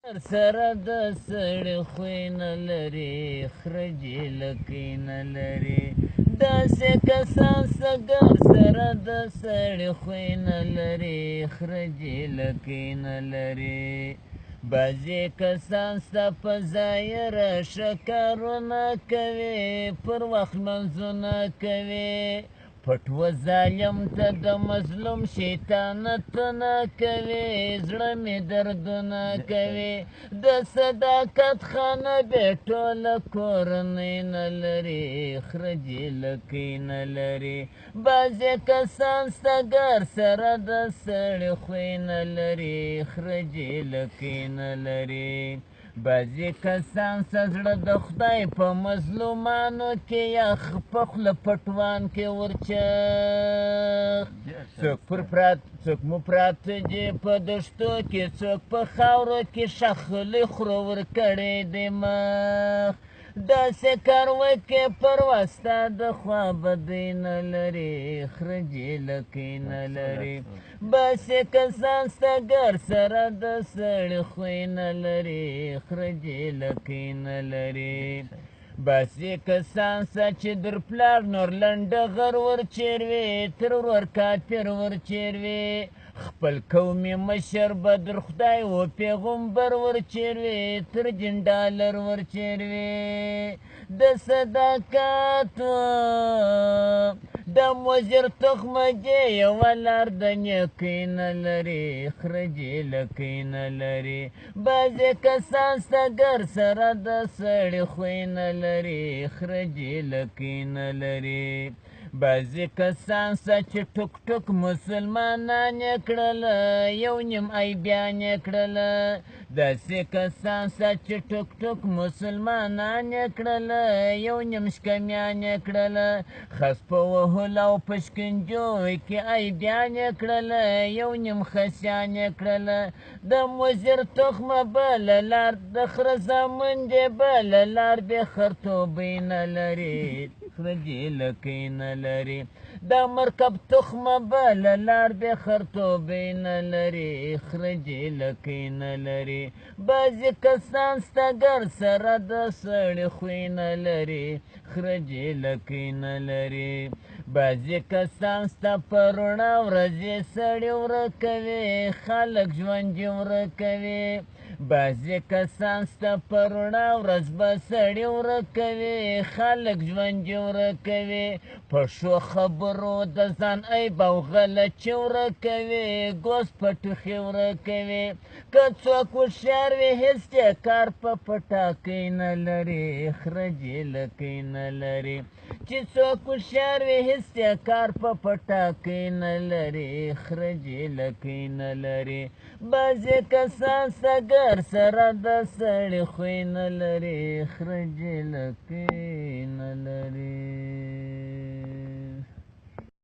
سره د سړي خوی نه لري خرجې لکۍ نه لري داسې کسان سګر سره د سړي خوی نه لري خرجې لکۍ نه لري بعضې کسان ستا په ظاهره ښه کارونه کوي پر وخت لمونځونه کوي پټ و ظالم ته د مظلوم شیطانتونه کوي زړه مې دردونه کوي د صداقت خانه بې ټوله کورنۍ نه لري خرجې لکۍ نه لري بعضې کسان سګر سره د سړي خوی نه لري خرجې لکۍ نه لري بعضې کسان سه زړه د خدای په مظلومانو کې یخ په خوله پټوان کې ورچخ څوک مو پراته دي په دښتو کې څوک په خاورو کې ښخلی خوره ورکړی دی مخ داسې کار وکړې پروا ستا د خوا بدۍ نه لري خرجې لکۍ نه لري باسې کسان سګر سره د سړي خوی نه لري خرجې لکۍ نه لري باسې کسان سه چې در پلار نور لنډه غر ورچیر وي تر ورور کافر ورچیر وي خپل قومي مشر به در خدای و پیغمبر ورچیر وي تر جنډالر ورچیر وي د صداقت د مضر تخمه دې یوه لار د نیکۍ نه لري خرجې لکۍ نه لري بعضې کسان سګر سره د سړي خوی نه لري خرجې لکۍ نه لري بعضې کسان سه چې ټوک ټوک مسلمانان یې کړله یو نیم ایبیان یې کړله داسې کسان سه چې ټوک ټوک مسلمانان یې کړله یو نیم شکمیان یې کړله خس په وهلو او په شکنجو کې ایبیان یې کړله یو نیم خسیان یې کړله د مضر تخمه بله لار د خره زامن دی بله لار بې خرتوبۍ نه لري خرجې لکۍ نه لري د مرکب تخمه بله لار بې خرتوبۍ نه لري خرجې لکۍ نه لري بعضې کسان سټګر سره د سړي خوی نه لري خرجې لکۍ نه لري بعضې کسان ستا په رڼا ورځې سړي ورکوي خلک ژوندي ورکوي بعضې کسان ستا په رڼا ورځ به سړي ورکوي خلک ژوندي ورکوي په ښو خبرو د ځان عیب او غلچې ورکوي ګوز په ټوخي ورکوي که څوک هوښیار وي هېڅ یې کار په پټاکۍ نه لري خرجې لکۍ نه لري چې څوک هوښیار وي هېڅ یې کار په پټاکۍ نه لري خرجې لکۍ نه لري بعضې کسان سګر سره د سړي خوی نه لري خرجې لکۍ نه لري